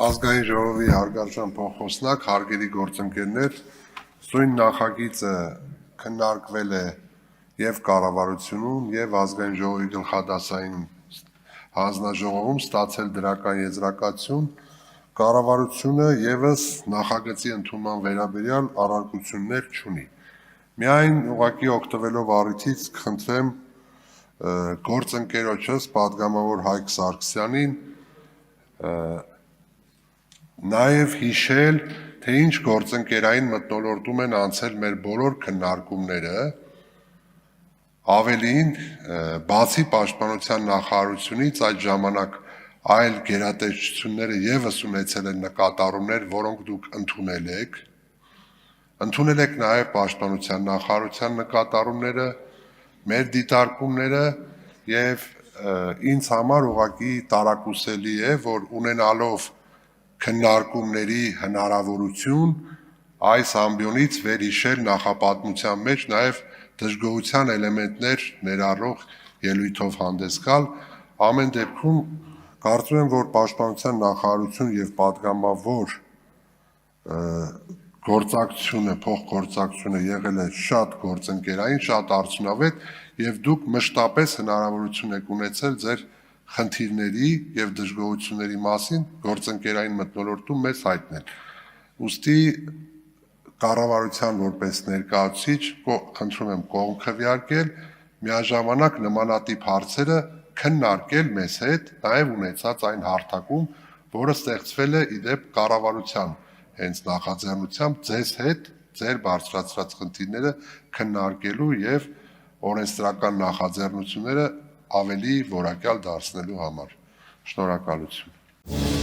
Ազգային ժողովի հարգարժան փոխոսնակ, հարգելի գործընկերներ, սույն նախագիծը քննարկվել է եւ կառավարությունում եւ ազգային ժողովի գլխադասային հանձնաժողովում ստացել դրական եզրակացություն, կառավարությունը եւս նախագծի ընդունման վերաբերյալ առարկություններ չունի։ Միայն ուղղակի օգտվելով առիթից կխնդրեմ գործընկերոջս պատգամավոր Հայկ Սարգսյանին նաև հիշել, թե ինչ գործընկերային մթնոլորտում են անցել մեր բոլոր քննարկումները, ավելին, բացի պաշտպանության նախարարությունից այդ ժամանակ այլ գերատեսչությունները եւս ունեցել են նկատառումներ, որոնք դուք ընդունել եք նաև պաշտպանության նախարարության նկատառումները, մեր դիտարկումները եւ ինձ համար ուղղակի տարակուսելի է, որ ունենալով քննարկումների հնարավորություն այս ամբիոնից վերհիշել նախապատմության մեջ նաև դժգոհության էլեմենտներ ներառող ելույթով հանդես գալ, ամեն դեպքում կարծում եմ, որ պաշտպանության նախարարություն եւ պատգամավոր գործակցությունը, փոխգործակցությունը եղել է շատ գործընկերային, շատ արդյունավետ եւ դուք մշտապես հնարավորություն եք ունեցել ձեր խնդիրների եւ դժգոհությունների մասին գործընկերային մթնոլորտում մեզ հայտնել։ Ուստի կառավարության որպես ներկայացուցիչ խնդրում եմ կողմ քվեարկել, միաժամանակ նմանատիպ հարցերը քննարկել մեզ հետ նաև ունեցած այն հարթակում, որը ստեղծվել է իդեպ կառավարության հենց նախաձեռնությամբ ձեզ հետ ձեր բարձրացրած խնդիրները քննարկելու եւ օրենսդրական նախաձեռնությունները ավելի որակյալ դարձնելու համար։ Շնորհակալություն։